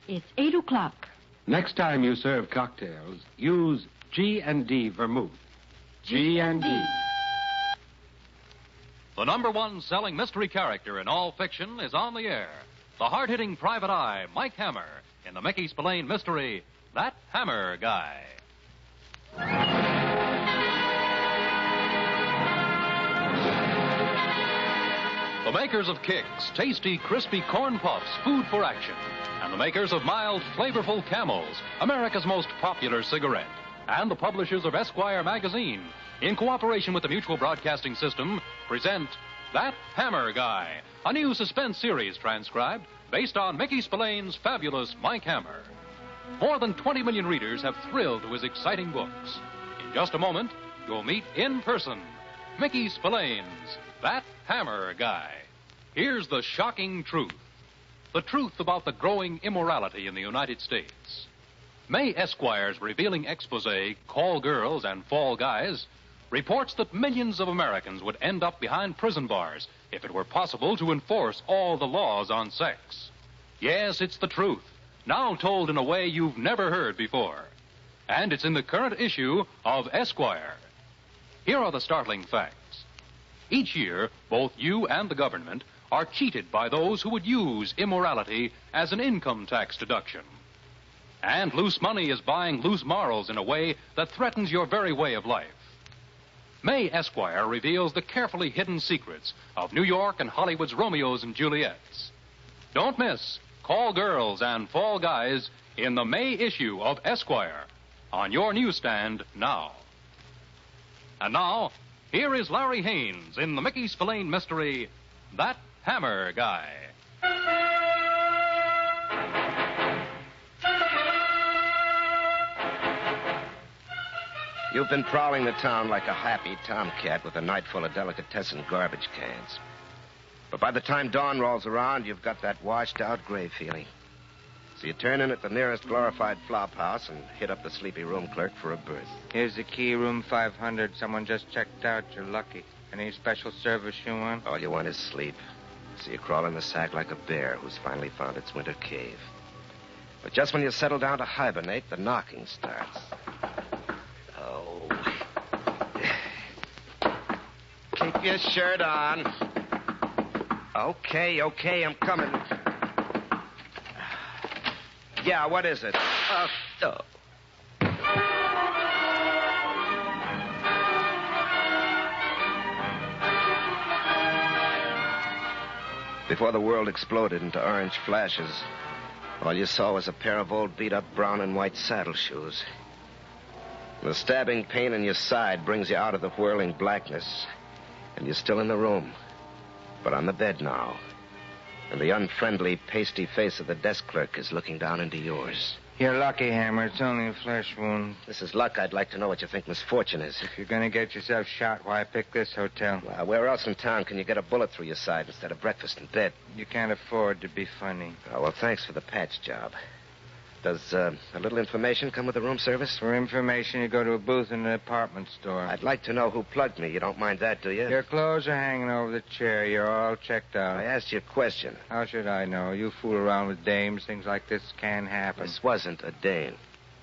It's 8 o'clock. Next time you serve cocktails, use G&D vermouth. G&D. The number one selling mystery character in all fiction is on the air. The hard-hitting private eye, Mike Hammer, in the Mickey Spillane mystery, That Hammer Guy. The makers of Kicks, tasty, crispy corn puffs, food for action. And the makers of mild, flavorful Camels, America's most popular cigarette. And the publishers of Esquire magazine, in cooperation with the Mutual Broadcasting System, present That Hammer Guy, a new suspense series transcribed based on Mickey Spillane's fabulous Mike Hammer. More than 20 million readers have thrilled to his exciting books. In just a moment, you'll meet in person Mickey Spillane's That Hammer Guy. Here's the shocking truth. The truth about the growing immorality in the United States. May Esquire's revealing expose, Call Girls and Fall Guys, reports that millions of Americans would end up behind prison bars if it were possible to enforce all the laws on sex. Yes, it's the truth, now told in a way you've never heard before. And it's in the current issue of Esquire. Here are the startling facts. Each year, both you and the government are cheated by those who would use immorality as an income tax deduction. And loose money is buying loose morals in a way that threatens your very way of life. May Esquire reveals the carefully hidden secrets of New York and Hollywood's Romeos and Juliets. Don't miss Call Girls and Fall Guys in the May issue of Esquire, on your newsstand now. And now, here is Larry Haines in the Mickey Spillane mystery, That Hammer Guy. You've been prowling the town like a happy tomcat with a night full of delicatessen garbage cans. But by the time dawn rolls around, you've got that washed-out gray feeling. So you turn in at the nearest glorified flop house and hit up the sleepy room clerk for a berth. Here's the key, room 500. Someone just checked out. You're lucky. Any special service you want? All you want is sleep. So you crawl in the sack like a bear who's finally found its winter cave. But just when you settle down to hibernate, the knocking starts. Oh. Keep your shirt on. Okay, I'm coming. Yeah, what is it? Oh. Before the world exploded into orange flashes, all you saw was a pair of old beat-up brown and white saddle shoes. The stabbing pain in your side brings you out of the whirling blackness, and you're still in the room, but on the bed now. And the unfriendly, pasty face of the desk clerk is looking down into yours. You're lucky, Hammer. It's only a flesh wound. This is luck. I'd like to know what you think misfortune is. If you're going to get yourself shot, why pick this hotel? Well, where else in town can you get a bullet through your side instead of breakfast in bed? You can't afford to be funny. Oh, well, thanks for the patch job. Does a little information come with the room service? For information, you go to a booth in the department store. I'd like to know who plugged me. You don't mind that, do you? Your clothes are hanging over the chair. You're all checked out. I asked you a question. How should I know? You fool around with dames. Things like this can happen. This wasn't a dame.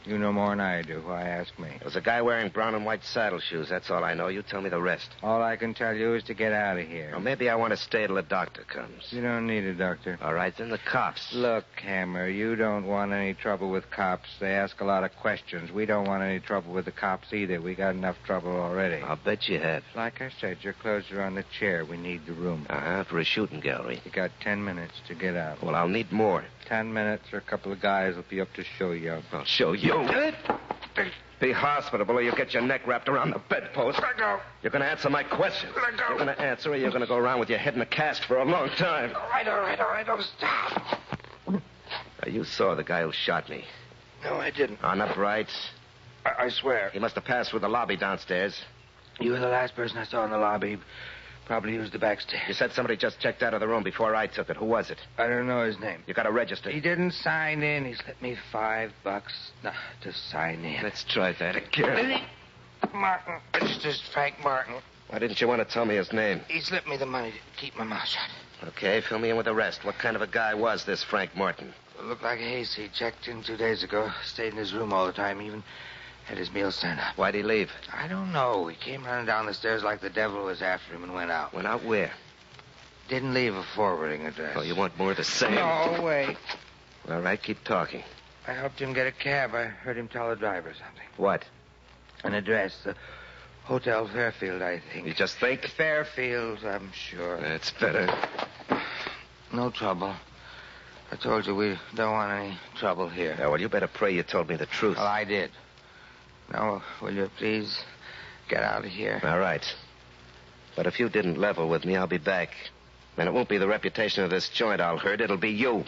You know more than I do. Why ask me? It was a guy wearing brown and white saddle shoes. That's all I know. You tell me the rest. All I can tell you is to get out of here. Well, maybe I want to stay till the doctor comes. You don't need a doctor. All right, then the cops. Look, Hammer, you don't want any trouble with cops. They ask a lot of questions. We don't want any trouble with the cops either. We got enough trouble already. I'll bet you have. Like I said, your clothes are on the chair. We need the room. For a shooting gallery. You got 10 minutes to get out. Well, I'll need more. 10 minutes or a couple of guys will be up to show you. I'll show you. Be hospitable or you'll get your neck wrapped around the bedpost. Let go. You're going to answer my questions. Let go. You're going to answer or you're going to go around with your head in a cast for a long time. All right. Oh, stop. Now, you saw the guy who shot me. No, I didn't. On upright. I swear. He must have passed through the lobby downstairs. You were the last person I saw in the lobby. Probably used the back stairs. You said somebody just checked out of the room before I took it. Who was it? I don't know his name. You got to register. He didn't sign in. He slipped me $5 to sign in. Let's try that again. Martin. Registered Frank Martin. Why didn't you want to tell me his name? He slipped me the money to keep my mouth shut. Okay, fill me in with the rest. What kind of a guy was this Frank Martin? Looked like a hayseed. Checked in 2 days ago. Stayed in his room all the time, even had his meals sent up. Why'd he leave? I don't know. He came running down the stairs like the devil was after him and went out. Went out where? Didn't leave a forwarding address. Oh, you want more of the same? No, wait. All right, keep talking. I helped him get a cab. I heard him tell the driver something. What? An address. The Hotel Fairfield, I think. You just think? Fairfield, I'm sure. That's better. No trouble. I told you we don't want any trouble here. Yeah, well, you better pray you told me the truth. Well, I did. Now, will you please get out of here? All right. But if you didn't level with me, I'll be back. And it won't be the reputation of this joint I'll hurt. It'll be you.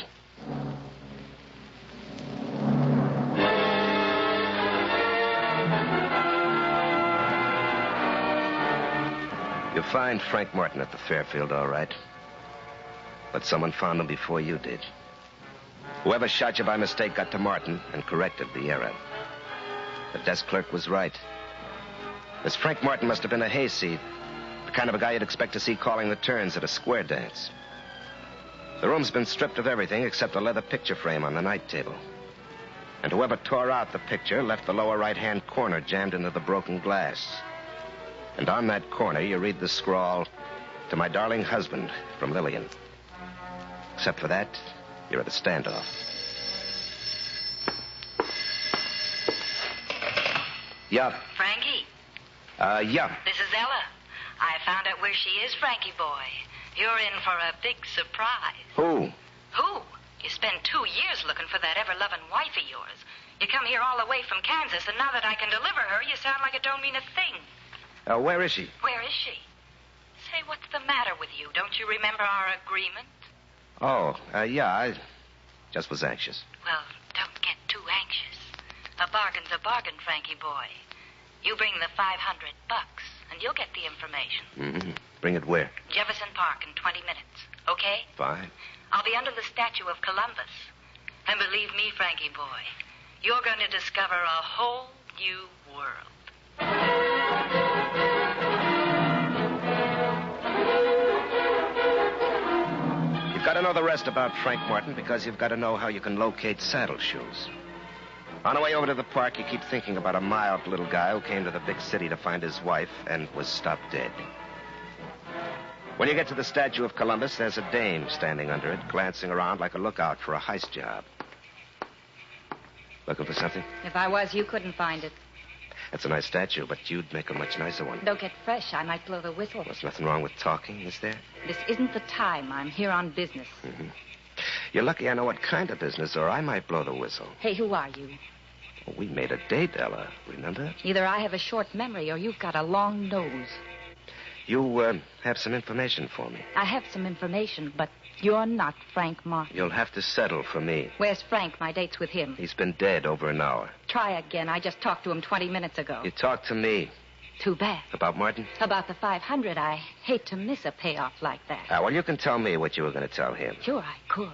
You find Frank Martin at the Fairfield, all right. But someone found him before you did. Whoever shot you by mistake got to Martin and corrected the error. The desk clerk was right. This Frank Martin must have been a hayseed. The kind of a guy you'd expect to see calling the turns at a square dance. The room's been stripped of everything except a leather picture frame on the night table. And whoever tore out the picture left the lower right-hand corner jammed into the broken glass. And on that corner, you read the scrawl, "To my darling husband, from Lillian." Except for that, you're at a standoff. Yeah. Frankie? Yeah. This is Ella. I found out where she is, Frankie boy. You're in for a big surprise. Who? Who? You spent 2 years looking for that ever-loving wife of yours. You come here all the way from Kansas, and now that I can deliver her, you sound like it don't mean a thing. Where is she? Where is she? Say, what's the matter with you? Don't you remember our agreement? Oh, yeah, I just was anxious. Well, don't get too anxious. A bargain's a bargain, Frankie boy. You bring the $500, and you'll get the information. Mm-hmm. Bring it where? Jefferson Park in 20 minutes. Okay? Fine. I'll be under the statue of Columbus. And believe me, Frankie boy, you're going to discover a whole new world. You've got to know the rest about Frank Martin because you've got to know how you can locate saddle shoes. On the way over to the park, you keep thinking about a mild little guy who came to the big city to find his wife and was stopped dead. When you get to the statue of Columbus, there's a dame standing under it, glancing around like a lookout for a heist job. Looking for something? If I was, you couldn't find it. That's a nice statue, but you'd make a much nicer one. Don't get fresh. I might blow the whistle. There's nothing wrong with talking, is there? This isn't the time. I'm here on business. Mm-hmm. You're lucky I know what kind of business, or I might blow the whistle. Hey, who are you? Well, we made a date, Ella. Remember? Either I have a short memory or you've got a long nose. You, have some information for me. I have some information, but you're not Frank Martin. You'll have to settle for me. Where's Frank? My date's with him. He's been dead over an hour. Try again. I just talked to him 20 minutes ago. You talked to me. Too bad. About Martin? About the 500. I hate to miss a payoff like that. Well, you can tell me what you were going to tell him. Sure, I could.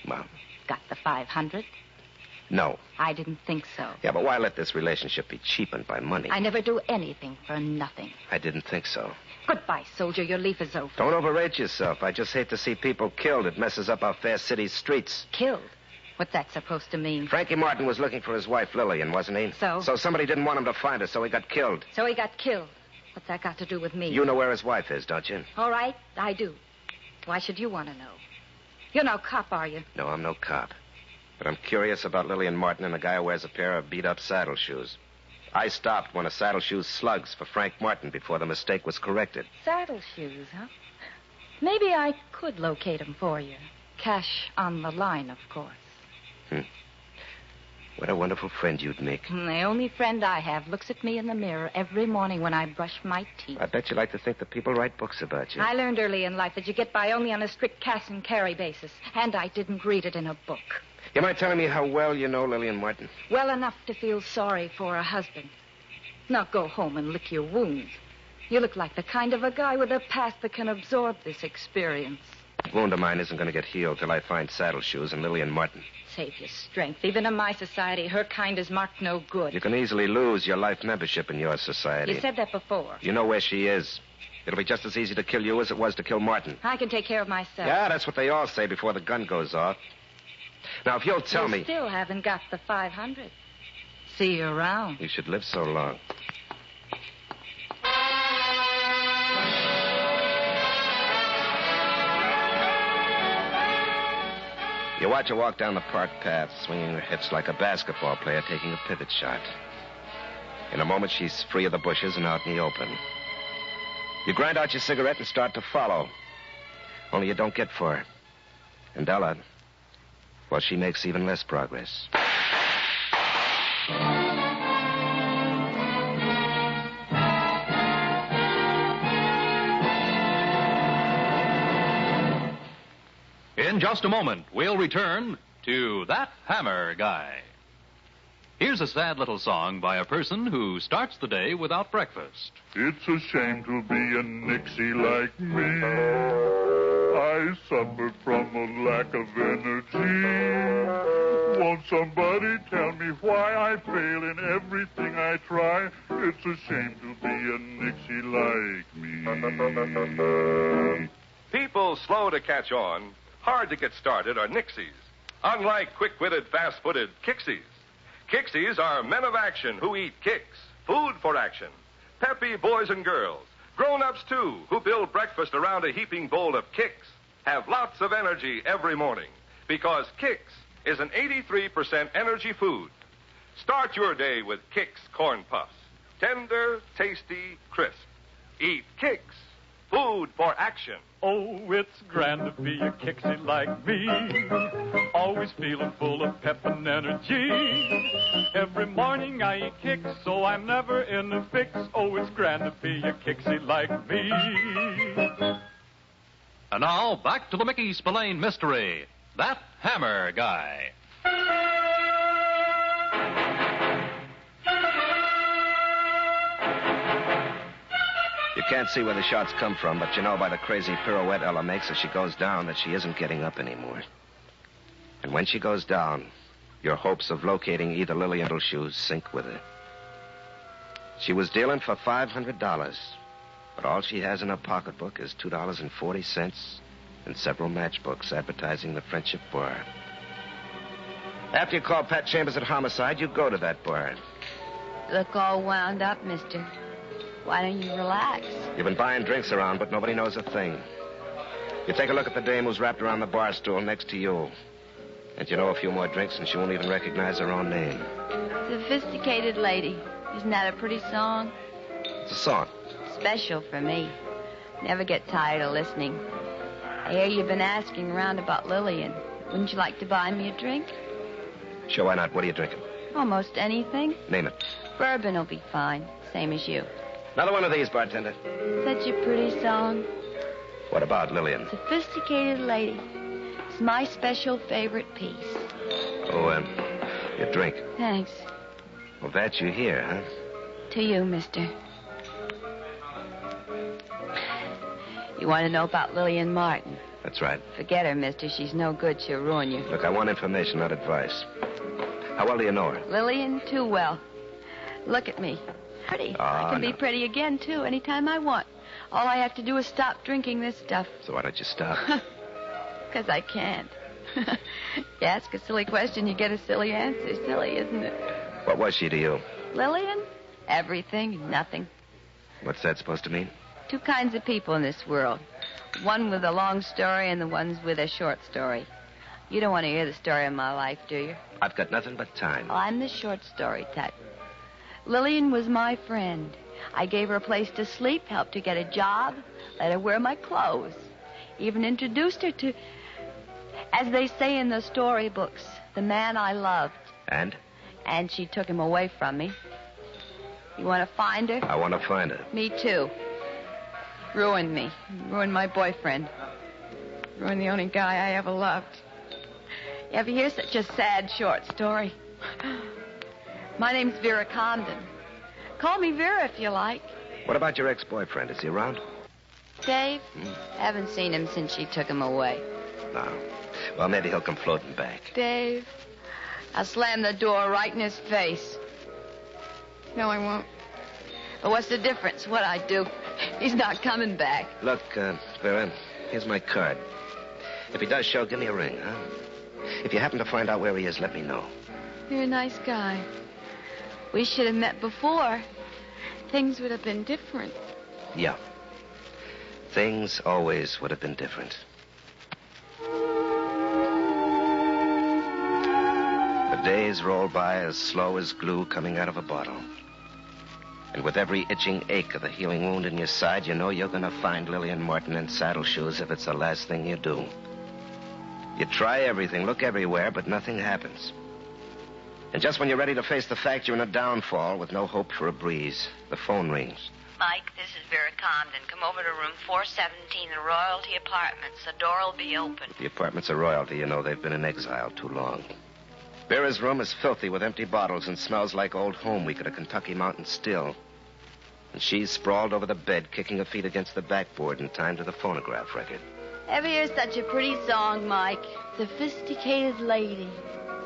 Well? Got the 500? No. I didn't think so. Yeah, but why let this relationship be cheapened by money? I never do anything for nothing. I didn't think so. Goodbye, soldier. Your leaf is over. Don't overrate yourself. I just hate to see people killed. It messes up our fair city's streets. Killed? What's that supposed to mean? Frankie Martin was looking for his wife, Lillian, wasn't he? So? So somebody didn't want him to find her, so he got killed. So he got killed. What's that got to do with me? You know where his wife is, don't you? All right, I do. Why should you want to know? You're no cop, are you? No, I'm no cop. But I'm curious about Lillian Martin and a guy who wears a pair of beat-up saddle shoes. I stopped one of saddle shoes' slugs for Frank Martin before the mistake was corrected. Saddle shoes, huh? Maybe I could locate them for you. Cash on the line, of course. What a wonderful friend you'd make. The only friend I have looks at me in the mirror every morning when I brush my teeth. I bet you like to think that people write books about you. I learned early in life that you get by only on a strict cash and carry basis. And I didn't read it in a book. You mind telling me how well you know Lillian Martin? Well enough to feel sorry for a husband. Now go home and lick your wounds. You look like the kind of a guy with a past that can absorb this experience. That wound of mine isn't going to get healed till I find saddle shoes and Lillian Martin. Save your strength. Even in my society, her kind is marked no good. You can easily lose your life membership in your society. You said that before. You know where she is. It'll be just as easy to kill you as it was to kill Martin. I can take care of myself. Yeah, that's what they all say before the gun goes off. Now, if you'll tell me... You still haven't got the 500. See you around. You should live so long. You watch her walk down the park path, swinging her hips like a basketball player taking a pivot shot. In a moment, she's free of the bushes and out in the open. You grind out your cigarette and start to follow. Only you don't get far. And Ella, well, she makes even less progress. In just a moment, we'll return to That Hammer Guy. Here's a sad little song by a person who starts the day without breakfast. It's a shame to be a Nixie like me. I suffer from a lack of energy. Won't somebody tell me why I fail in everything I try? It's a shame to be a Nixie like me. People slow to catch on, hard to get started are Nixies, unlike quick-witted, fast-footed Kixies. Kixies are men of action who eat kicks, food for action. Peppy boys and girls, grown-ups too, who build breakfast around a heaping bowl of kicks, have lots of energy every morning because Kicks is an 83% energy food. Start your day with Kicks Corn Puffs. Tender, tasty, crisp. Eat Kicks, food for action. Oh, it's grand to be a Kixie like me. Always feeling full of pep and energy. Every morning I eat Kicks, so I'm never in a fix. Oh, it's grand to be a Kixie like me. And now, back to the Mickey Spillane mystery, That Hammer Guy. You can't see where the shots come from, but you know by the crazy pirouette Ella makes as she goes down that she isn't getting up anymore. And when she goes down, your hopes of locating either Lillian or Shoes sink with her. She was dealing for $500, but all she has in her pocketbook is $2.40 and several matchbooks advertising the Friendship Bar. After you call Pat Chambers at Homicide, you go to that bar. Look all wound up, mister. Why don't you relax? You've been buying drinks around, but nobody knows a thing. You take a look at the dame who's wrapped around the bar stool next to you. And you know a few more drinks, and she won't even recognize her own name. Sophisticated lady. Isn't that a pretty song? It's a song. Special for me. Never get tired of listening. I hear you've been asking around about Lillian. Wouldn't you like to buy me a drink? Sure, why not? What are you drinking? Almost anything. Name it. Bourbon will be fine. Same as you. Another one of these, bartender. Such a pretty song. What about Lillian? Sophisticated lady. It's my special favorite piece. Oh, your drink. Thanks. Well, that you hear, huh? To you, mister. You want to know about Lillian Martin? That's right. Forget her, mister. She's no good. She'll ruin you. Look, I want information, not advice. How well do you know her? Lillian, too well. Look at me. Pretty. I can be pretty again, too, anytime I want. All I have to do is stop drinking this stuff. So why don't you stop? Because I can't. You ask a silly question, you get a silly answer. Silly, isn't it? What was she to you? Lillian? Everything, nothing. What's that supposed to mean? Two kinds of people in this world. One with a long story and the ones with a short story. You don't want to hear the story of my life, do you? I've got nothing but time. Well, I'm the short story type. Lillian was my friend. I gave her a place to sleep, helped her get a job, let her wear my clothes. Even introduced her to, as they say in the storybooks, the man I loved. And? And she took him away from me. You want to find her? I want to find her. Me too. Ruined me. Ruined my boyfriend. Ruined the only guy I ever loved. You ever hear such a sad short story? My name's Vera Condon. Call me Vera if you like. What about your ex-boyfriend? Is he around? Dave? Haven't seen him since she took him away. No. Well, maybe he'll come floating back. Dave? I'll slam the door right in his face. No, I won't. But what's the difference? What I do? He's not coming back. Look, Vera, here's my card. If he does show, give me a ring, huh? If you happen to find out where he is, let me know. You're a nice guy. We should have met before. Things would have been different. Yeah. Things always would have been different. The days roll by as slow as glue coming out of a bottle. And with every itching ache of the healing wound in your side, you know you're going to find Lillian Martin in saddle shoes if it's the last thing you do. You try everything, look everywhere, but nothing happens. And just when you're ready to face the fact you're in a downfall with no hope for a breeze, the phone rings. Mike, this is Vera Comden. Come over to room 417, the Royalty Apartments. The door will be open. The apartments are royalty. You know they've been in exile too long. Vera's room is filthy with empty bottles and smells like old home week at a Kentucky mountain still. And she's sprawled over the bed, kicking her feet against the backboard in time to the phonograph record. Ever hear such a pretty song, Mike? Sophisticated Lady.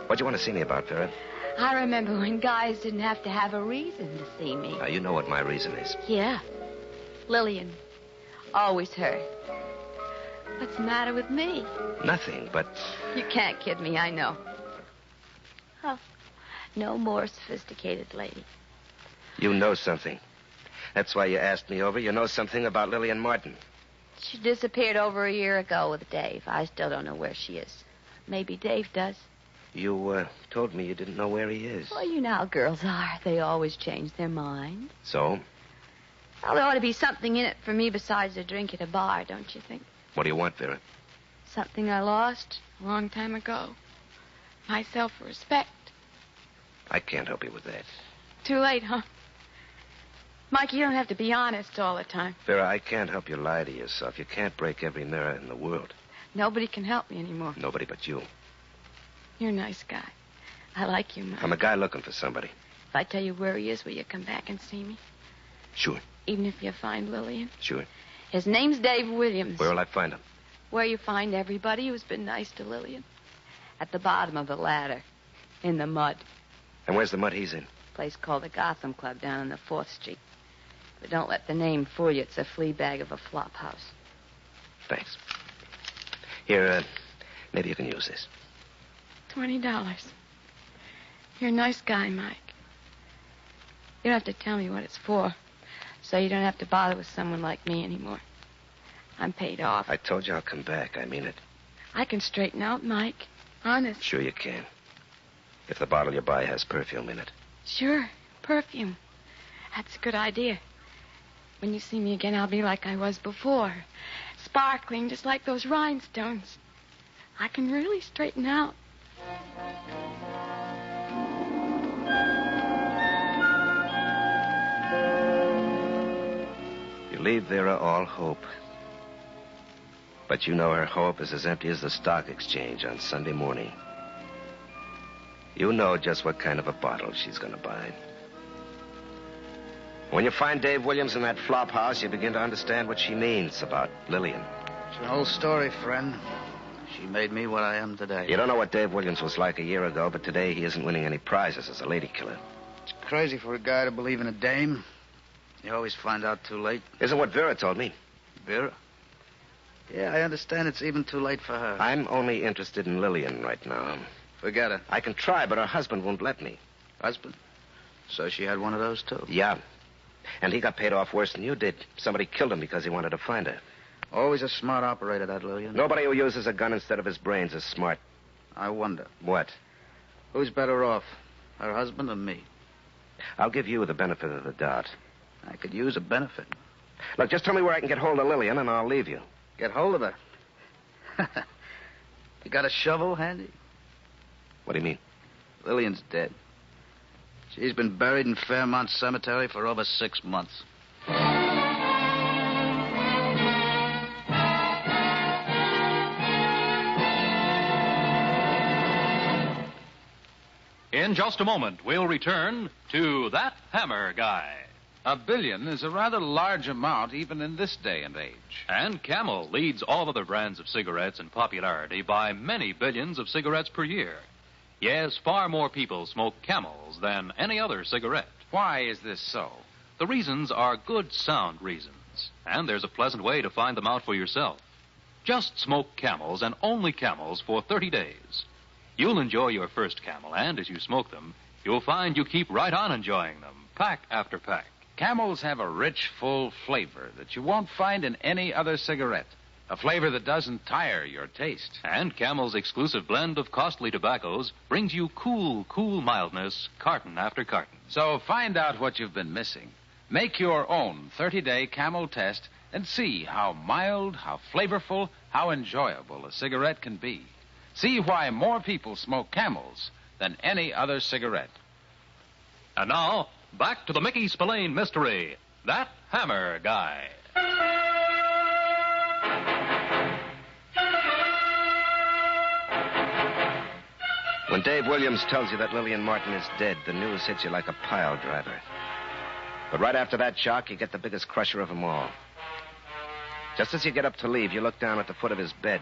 What do you want to see me about, Vera? I remember when guys didn't have to have a reason to see me. Now, you know what my reason is. Yeah. Lillian. Always her. What's the matter with me? Nothing, but... You can't kid me, I know. Oh, no more sophisticated lady. You know something. That's why you asked me over. You know something about Lillian Martin. She disappeared over a year ago with Dave. I still don't know where she is. Maybe Dave does. You told me you didn't know where he is. Well, you know how girls are. They always change their mind. So? Well, there ought to be something in it for me besides a drink at a bar, don't you think? What do you want, Vera? Something I lost a long time ago. My self-respect. I can't help you with that. Too late, huh? Mike, you don't have to be honest all the time. Vera, I can't help you lie to yourself. You can't break every mirror in the world. Nobody can help me anymore. Nobody but you. You're a nice guy. I like you, Mike. I'm a guy looking for somebody. If I tell you where he is, will you come back and see me? Sure. Even if you find Lillian? Sure. His name's Dave Williams. Where will I find him? Where you find everybody who's been nice to Lillian. At the bottom of the ladder. In the mud. And where's the mud he's in? A place called the Gotham Club down on the 4th Street. But don't let the name fool you. It's a flea bag of a flop house. Thanks. Here, maybe you can use this. $20. You're a nice guy, Mike. You don't have to tell me what it's for, so you don't have to bother with someone like me anymore. I'm paid off. I told you I'll come back. I mean it. I can straighten out, Mike. Honest. Sure you can. If the bottle you buy has perfume in it. Sure. Perfume. That's a good idea. When you see me again, I'll be like I was before. Sparkling, just like those rhinestones. I can really straighten out. You leave Vera all hope. But you know her hope is as empty as the stock exchange on Sunday morning. You know just what kind of a bottle she's going to buy. When you find Dave Williams in that flop house, you begin to understand what she means about Lillian. It's an old story, friend. She made me what I am today. You don't know what Dave Williams was like a year ago, but today he isn't winning any prizes as a lady killer. It's crazy for a guy to believe in a dame. You always find out too late. Isn't what Vera told me. Vera? Yeah, I understand it's even too late for her. I'm only interested in Lillian right now. Forget her. I can try, but her husband won't let me. Husband? So she had one of those, too? Yeah. And he got paid off worse than you did. Somebody killed him because he wanted to find her. Always a smart operator, that Lillian. Nobody who uses a gun instead of his brains is smart. I wonder. What? Who's better off, her husband or me? I'll give you the benefit of the doubt. I could use a benefit. Look, just tell me where I can get hold of Lillian, and I'll leave you. Get hold of her? You got a shovel handy? What do you mean? Lillian's dead. She's been buried in Fairmount Cemetery for over 6 months. In just a moment, we'll return to That Hammer Guy. $1 billion is a rather large amount even in this day and age. And Camel leads all other brands of cigarettes in popularity by many billions of cigarettes per year. Yes, far more people smoke Camels than any other cigarette. Why is this so? The reasons are good, sound reasons. And there's a pleasant way to find them out for yourself. Just smoke Camels and only Camels for 30 days. You'll enjoy your first Camel, and as you smoke them, you'll find you keep right on enjoying them, pack after pack. Camels have a rich, full flavor that you won't find in any other cigarette. A flavor that doesn't tire your taste. And Camel's exclusive blend of costly tobaccos brings you cool mildness, carton after carton. So find out what you've been missing. Make your own 30-day Camel test and see how mild, how flavorful, how enjoyable a cigarette can be. See why more people smoke Camels than any other cigarette. And now, back to the Mickey Spillane mystery, That Hammer Guy. When Dave Williams tells you that Lillian Martin is dead, the news hits you like a pile driver. But right after that shock, you get the biggest crusher of them all. Just as you get up to leave, you look down at the foot of his bed.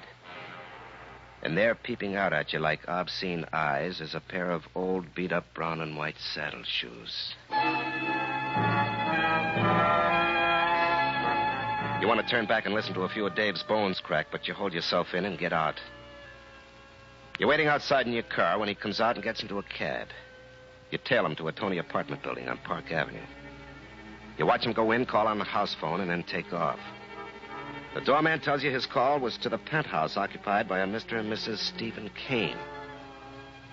And there, peeping out at you like obscene eyes, is a pair of old, beat-up brown and white saddle shoes. You want to turn back and listen to a few of Dave's bones crack, but you hold yourself in and get out. You're waiting outside in your car when he comes out and gets into a cab. You tail him to a Tony apartment building on Park Avenue. You watch him go in, call on the house phone, and then take off. The doorman tells you his call was to the penthouse occupied by a Mr. and Mrs. Stephen Kane.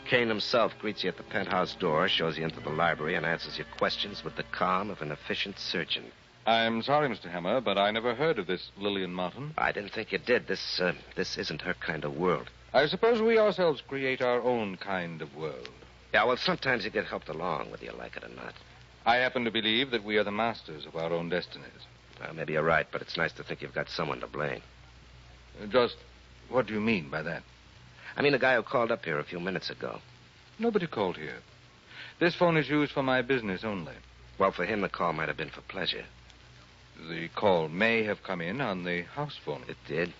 Kane himself greets you at the penthouse door, shows you into the library, and answers your questions with the calm of an efficient surgeon. I'm sorry, Mr. Hammer, but I never heard of this Lillian Martin. I didn't think you did. This isn't her kind of world. I suppose we ourselves create our own kind of world. Yeah, well, sometimes you get helped along, whether you like it or not. I happen to believe that we are the masters of our own destinies. Well, maybe you're right, but it's nice to think you've got someone to blame. Just what do you mean by that? I mean the guy who called up here a few minutes ago. Nobody called here. This phone is used for my business only. Well, for him, the call might have been for pleasure. The call may have come in on the house phone. It did?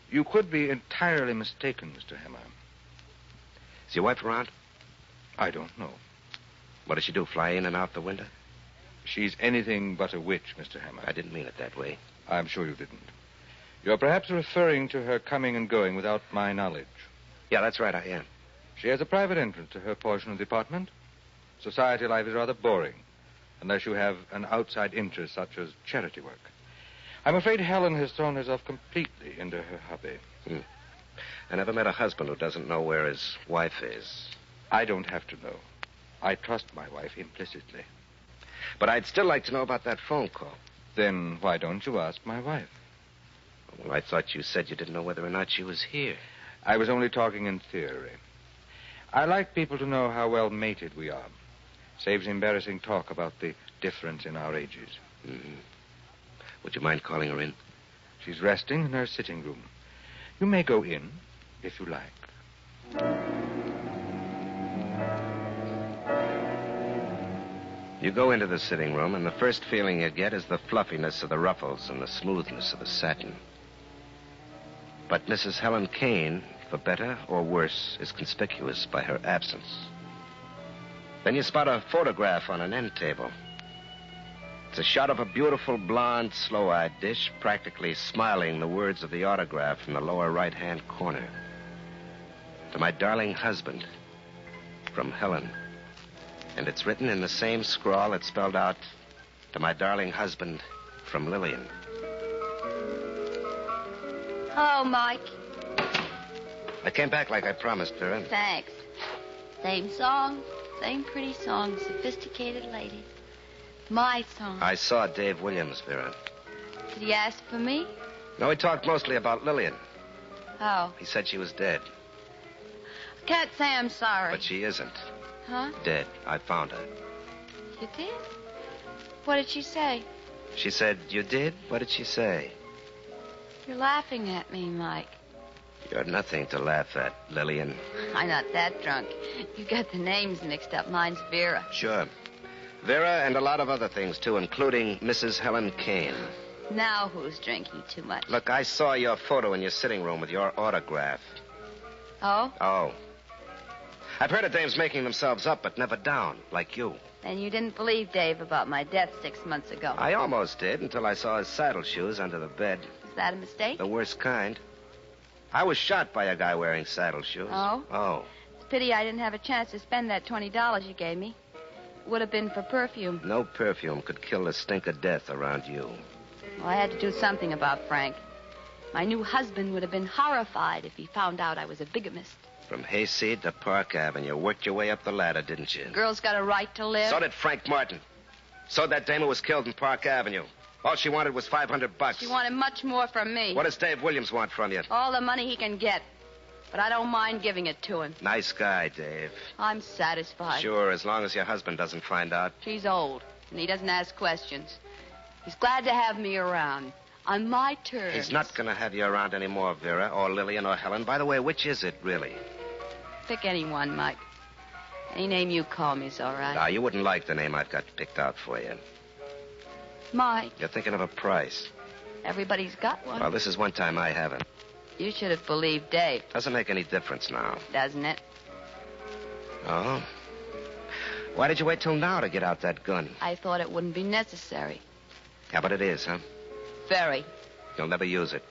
You could be entirely mistaken, Mr. Hammer. Is your wife around? I don't know. What does she do, fly in and out the window? She's anything but a witch, Mr. Hammer. I didn't mean it that way. I'm sure you didn't. You're perhaps referring to her coming and going without my knowledge. Yeah, that's right, I am. She has a private entrance to her portion of the apartment. Society life is rather boring, unless you have an outside interest such as charity work. I'm afraid Helen has thrown herself completely into her hobby. I never met a husband who doesn't know where his wife is. I don't have to know. I trust my wife implicitly. But I'd still like to know about that phone call. Then why don't you ask my wife? Well, I thought you said you didn't know whether or not she was here. I was only talking in theory. I like people to know how well mated we are. Saves embarrassing talk about the difference in our ages. Mm-hmm. Would you mind calling her in? She's resting in her sitting room. You may go in, if you like. You go into the sitting room, and the first feeling you get is the fluffiness of the ruffles and the smoothness of the satin. But Mrs. Helen Kane, for better or worse, is conspicuous by her absence. Then you spot a photograph on an end table. It's a shot of a beautiful, blonde, sloe-eyed dish, practically smiling the words of the autograph in the lower right-hand corner. To my darling husband, from Helen. And it's written in the same scrawl that spelled out, to my darling husband, from Lillian. Oh, Mike. I came back like I promised, Vera. Thanks. Same song, same pretty song, sophisticated lady. My song. I saw Dave Williams, Vera. Did he ask for me? No, he talked mostly about Lillian. Oh. He said she was dead. I can't say I'm sorry. But she isn't. Huh? Dead. I found her. You did? What did she say? She said, you did? What did she say? You're laughing at me, Mike. You're nothing to laugh at, Lillian. I'm not that drunk. You got the names mixed up. Mine's Vera. Sure. Vera and a lot of other things, too, including Mrs. Helen Kane. Now who's drinking too much? Look, I saw your photo in your sitting room with your autograph. Oh? Oh. I've heard of dames making themselves up, but never down, like you. And you didn't believe Dave about my death 6 months ago. I almost did, until I saw his saddle shoes under the bed. Is that a mistake? The worst kind. I was shot by a guy wearing saddle shoes. Oh? Oh. It's a pity I didn't have a chance to spend that $20 you gave me. It would have been for perfume. No perfume could kill the stink of death around you. Well, I had to do something about Frank. My new husband would have been horrified if he found out I was a bigamist. From Hayseed to Park Avenue, you worked your way up the ladder, didn't you? Girl's got a right to live. So did Frank Martin. So that dame who was killed in Park Avenue. All she wanted was $500. She wanted much more from me. What does Dave Williams want from you? All the money he can get. But I don't mind giving it to him. Nice guy, Dave. I'm satisfied. Sure, as long as your husband doesn't find out. She's old, and he doesn't ask questions. He's glad to have me around. On my terms. He's not going to have you around anymore, Vera, or Lillian, or Helen. By the way, which is it, really? Pick anyone, Mike. Any name you call me's all right. Now, you wouldn't like the name I've got picked out for you. Mike. You're thinking of a price. Everybody's got one. Well, this is one time I haven't. You should have believed Dave. Doesn't make any difference now. Doesn't it? Oh? Why did you wait till now to get out that gun? I thought it wouldn't be necessary. Yeah, but it is, huh? Very. You'll never use it.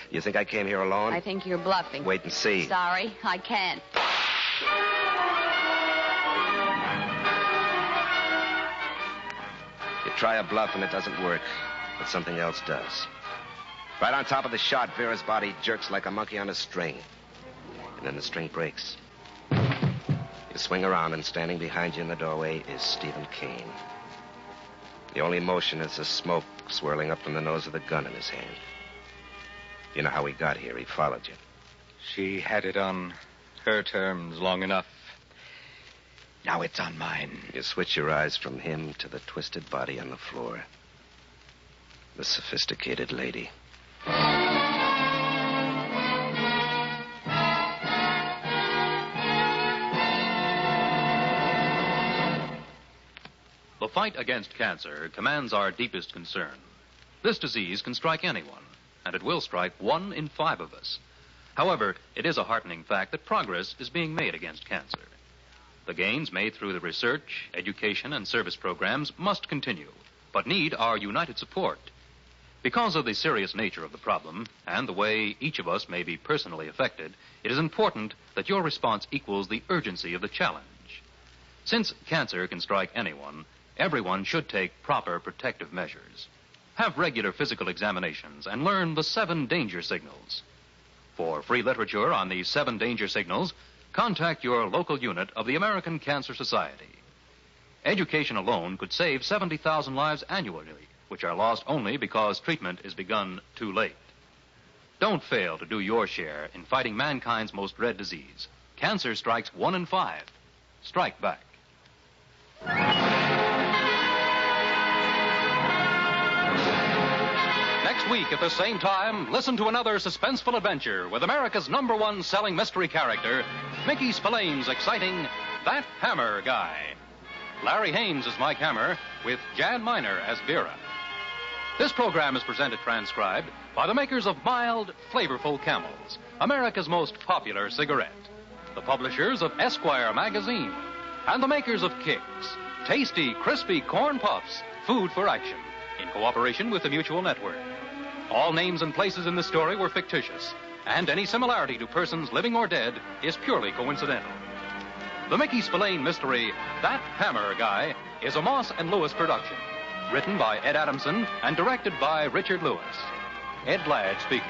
You think I came here alone? I think you're bluffing. Wait and see. Sorry, I can't. You try a bluff and it doesn't work, but something else does. Right on top of the shot, Vera's body jerks like a monkey on a string. And then the string breaks. You swing around, and standing behind you in the doorway is Stephen Kane. The only motion is the smoke swirling up from the nose of the gun in his hand. You know how he got here. He followed you. She had it on her terms long enough. Now it's on mine. You switch your eyes from him to the twisted body on the floor. The sophisticated lady. The fight against cancer commands our deepest concern. This disease can strike anyone, and it will strike 1 in 5 of us. However, it is a heartening fact that progress is being made against cancer. The gains made through the research, education, and service programs must continue, but need our united support. Because of the serious nature of the problem and the way each of us may be personally affected, it is important that your response equals the urgency of the challenge. Since cancer can strike anyone, everyone should take proper protective measures. Have regular physical examinations and learn the 7 danger signals. For free literature on these 7 danger signals, contact your local unit of the American Cancer Society. Education alone could save 70,000 lives annually, which are lost only because treatment is begun too late. Don't fail to do your share in fighting mankind's most dread disease. Cancer strikes 1 in 5. Strike back. Next week at the same time, listen to another suspenseful adventure with America's #1 selling mystery character, Mickey Spillane's exciting That Hammer Guy. Larry Haines is Mike Hammer, with Jan Miner as Vera. This program is presented transcribed by the makers of mild, flavorful Camels, America's most popular cigarette, the publishers of Esquire magazine, and the makers of Kicks, tasty, crispy corn puffs, food for action, in cooperation with the Mutual Network. All names and places in the story were fictitious, and any similarity to persons living or dead is purely coincidental. The Mickey Spillane mystery, That Hammer Guy, is a Moss and Lewis production. Written by Ed Adamson and directed by Richard Lewis. Ed Ladd speaking.